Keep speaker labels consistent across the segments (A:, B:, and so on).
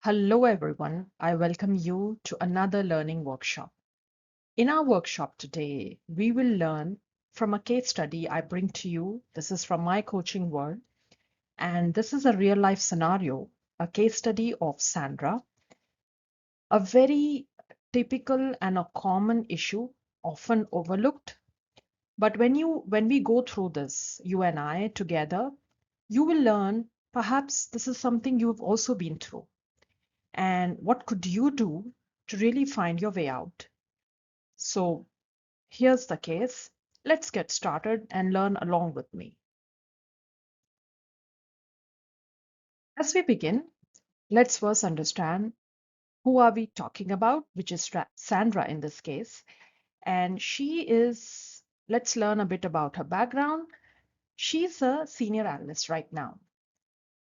A: Hello, everyone. I welcome you to another learning workshop. In our workshop today, we will learn from a case study I bring to you. This is from my coaching world, and this is a real life scenario, a case study of Sandra, a very typical and a common issue, often overlooked. But when we go through this, you and I together, you will learn perhaps this is something you've also been through. And what could you do to really find your way out? So here's the case. Let's get started and learn along with me. As we begin, let's first understand who are we talking about, which is Sandra in this case. And let's learn a bit about her background. She's a senior analyst right now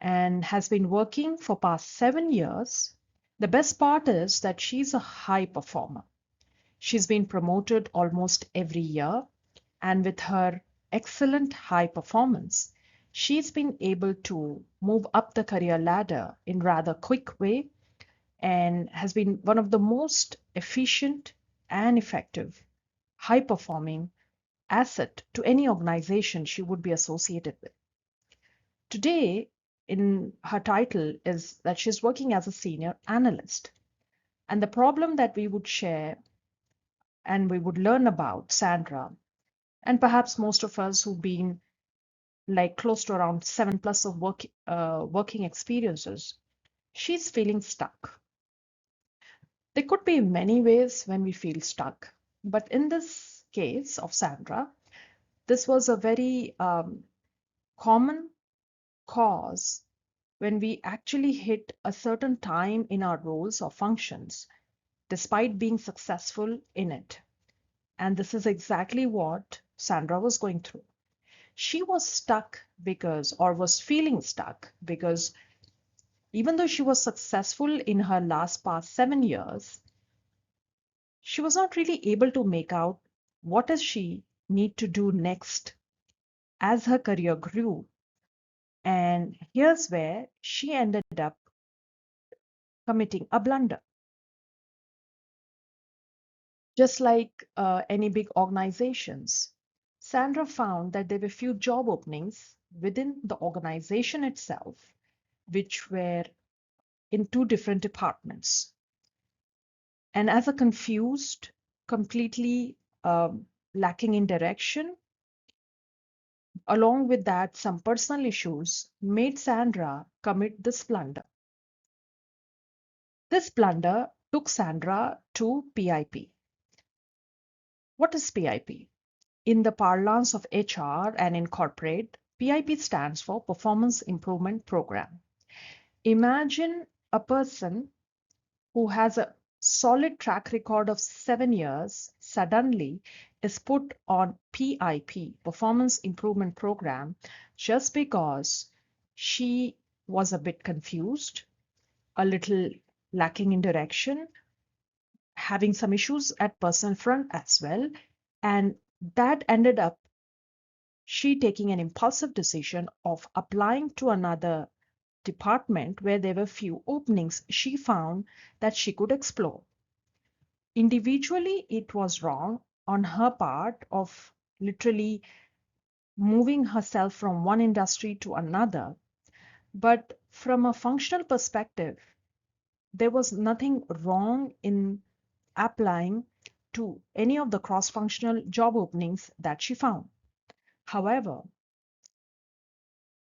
A: and has been working for past 7 years. The best part is that she's a high performer. She's been promoted almost every year, and with her excellent high performance, she's been able to move up the career ladder in rather quick way and has been one of the most efficient and effective, high performing asset to any organization she would be associated with. Today, in her title is that she's working as a senior analyst. And the problem that we would share and we would learn about Sandra, and perhaps most of us who've been like close to around 7+ of working experiences, she's feeling stuck. There could be many ways when we feel stuck, but in this case of Sandra, this was a very common cause when we actually hit a certain time in our roles or functions, despite being successful in it. And this is exactly what Sandra was going through. She was stuck because, or was feeling stuck because even though she was successful in her past 7 years, she was not really able to make out what does she need to do next as her career grew. And here's where she ended up committing a blunder. Just like any big organizations, Sandra found that there were few job openings within the organization itself, which were in two different departments. And as a confused, completely lacking in direction, along with that, some personal issues made Sandra commit this blunder. This blunder took Sandra to PIP. What is PIP? In the parlance of HR and in corporate, PIP stands for Performance Improvement Program. Imagine a person who has a solid track record of 7 years suddenly is put on PIP, Performance Improvement Program, just because she was a bit confused, a little lacking in direction, having some issues at personal front as well. And that ended up she taking an impulsive decision of applying to another department where there were few openings she found that she could explore. Individually, it was wrong on her part of literally moving herself from one industry to another. But from a functional perspective, there was nothing wrong in applying to any of the cross functional job openings that she found. However,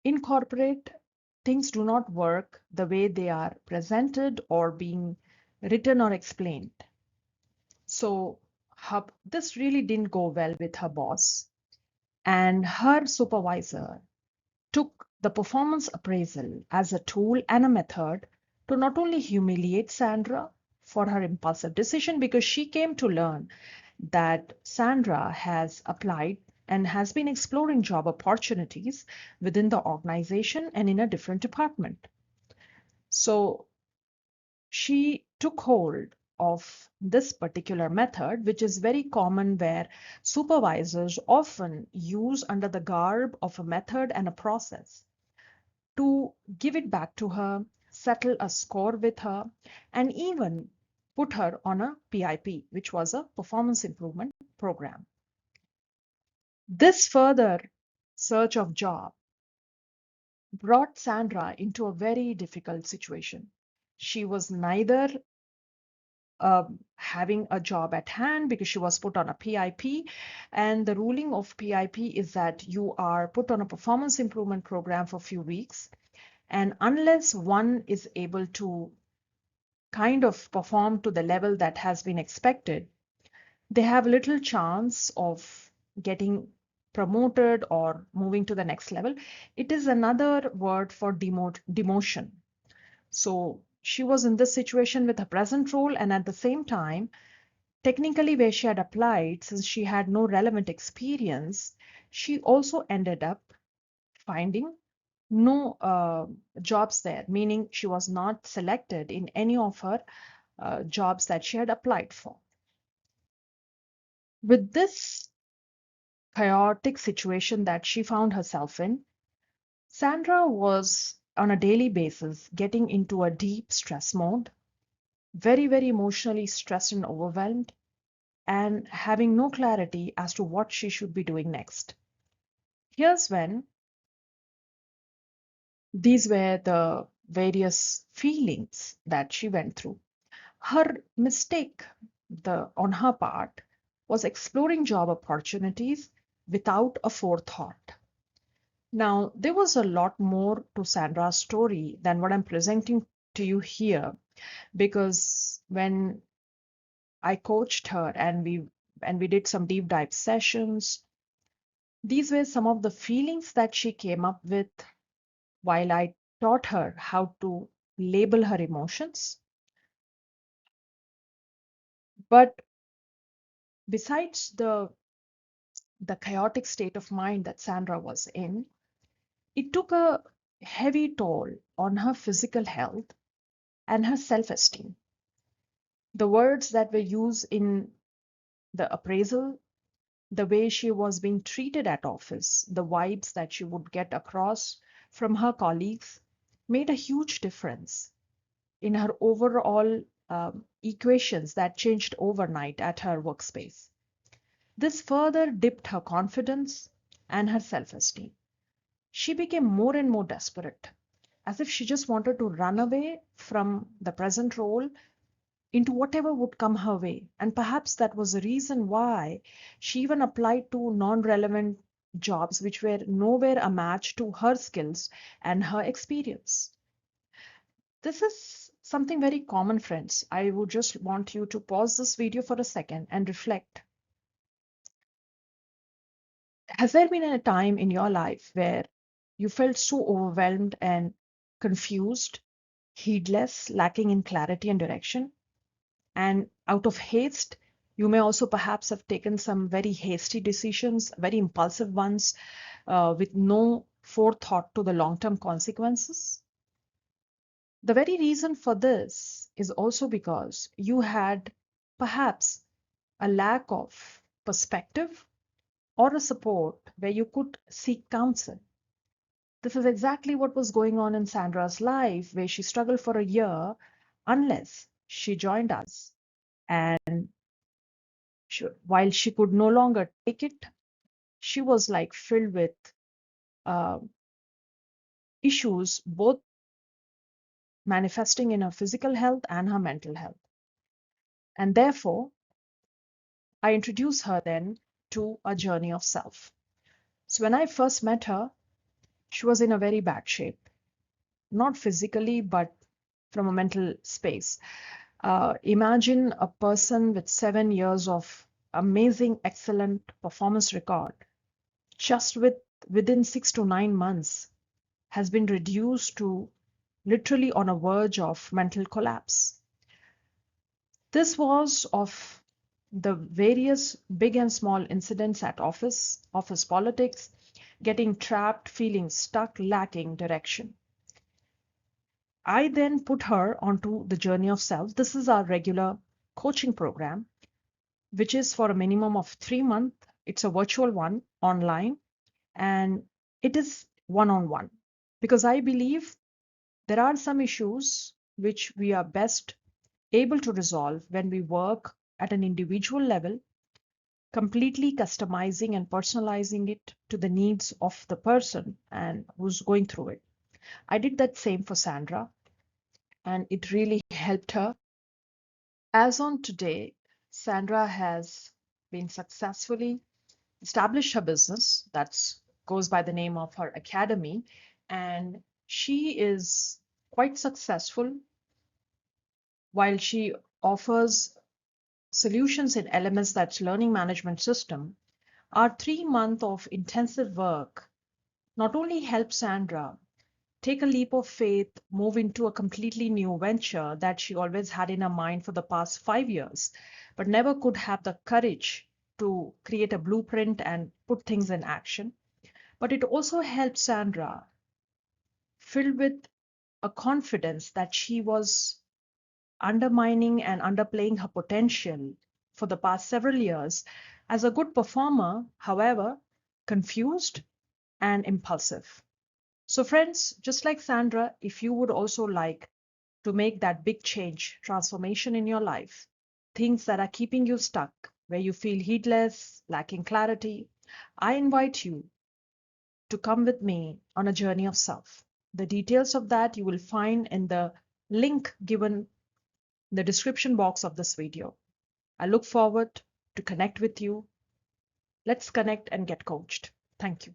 A: in corporate, things do not work the way they are presented or being written or explained. So this really didn't go well with her boss, and her supervisor took the performance appraisal as a tool and a method to not only humiliate Sandra for her impulsive decision, because she came to learn that Sandra has applied and has been exploring job opportunities within the organization and in a different department. So she took hold of this particular method, which is very common where supervisors often use under the garb of a method and a process to give it back to her settle a score with her, and even put her on a PIP, which was a performance improvement program. This further search of job brought Sandra into a very difficult situation. She was neither having a job at hand because she was put on a PIP. And the ruling of PIP is that you are put on a performance improvement program for a few weeks. And unless one is able to kind of perform to the level that has been expected, they have little chance of getting promoted or moving to the next level. It is another word for demotion. So she was in this situation with her present role, and at the same time, technically, where she had applied, since she had no relevant experience, she also ended up finding no jobs there, meaning she was not selected in any of her jobs that she had applied for. With this chaotic situation that she found herself in, Sandra was on a daily basis getting into a deep stress mode, very, very emotionally stressed and overwhelmed, and having no clarity as to what she should be doing next. Here's when these were the various feelings that she went through. Her mistake on her part was exploring job opportunities without a forethought. Now, there was a lot more to Sandra's story than what I'm presenting to you here, because when I coached her and we did some deep dive sessions, these were some of the feelings that she came up with while I taught her how to label her emotions. But besides the chaotic state of mind that Sandra was in, it took a heavy toll on her physical health and her self-esteem. The words that were used in the appraisal, the way she was being treated at office, the vibes that she would get across from her colleagues made a huge difference in her overall equations that changed overnight at her workspace. This further dipped her confidence and her self-esteem. She became more and more desperate, as if she just wanted to run away from the present role into whatever would come her way. And perhaps that was the reason why she even applied to non-relevant jobs which were nowhere a match to her skills and her experience. This is something very common, friends. I would just want you to pause this video for a second and reflect. Has there been a time in your life where you felt so overwhelmed and confused, heedless, lacking in clarity and direction? And out of haste, you may also perhaps have taken some very hasty decisions, very impulsive ones, with no forethought to the long-term consequences. The very reason for this is also because you had perhaps a lack of perspective or a support where you could seek counsel. This is exactly what was going on in Sandra's life, where she struggled for a year unless she joined us. And while she could no longer take it, she was like filled with uh, issues, both manifesting in her physical health and her mental health. And therefore, I introduced her then to a journey of self. So when I first met her, she was in a very bad shape, not physically, but from a mental space. Imagine a person with 7 years of amazing, excellent performance record, just within 6 to 9 months, has been reduced to literally on a verge of mental collapse. This was of the various big and small incidents at office politics, getting trapped, feeling stuck, lacking direction. I then put her onto the journey of self. This is our regular coaching program, which is for a minimum of 3 months. It's a virtual one online, and it is one-on-one, because I believe There are some issues which we are best able to resolve when we work at an individual level, completely customizing and personalizing it to the needs of the person and who's going through it. I did that same for Sandra, and it really helped her. As on today, Sandra has been successfully established her business that goes by the name of her academy, and she is quite successful while she offers solutions in elements that's learning management system. Our 3 month of intensive work not only helped Sandra take a leap of faith, move into a completely new venture that she always had in her mind for the past 5 years, but never could have the courage to create a blueprint and put things in action. But it also helped Sandra filled with a confidence that she was undermining and underplaying her potential for the past several years as a good performer, however, confused and impulsive. So, friends, just like Sandra, if you would also like to make that big change, transformation in your life, things that are keeping you stuck, where you feel heedless, lacking clarity, I invite you to come with me on a journey of self. The details of that you will find in the link given in the description box of this video. I look forward to connect with you. Let's connect and get coached. Thank you.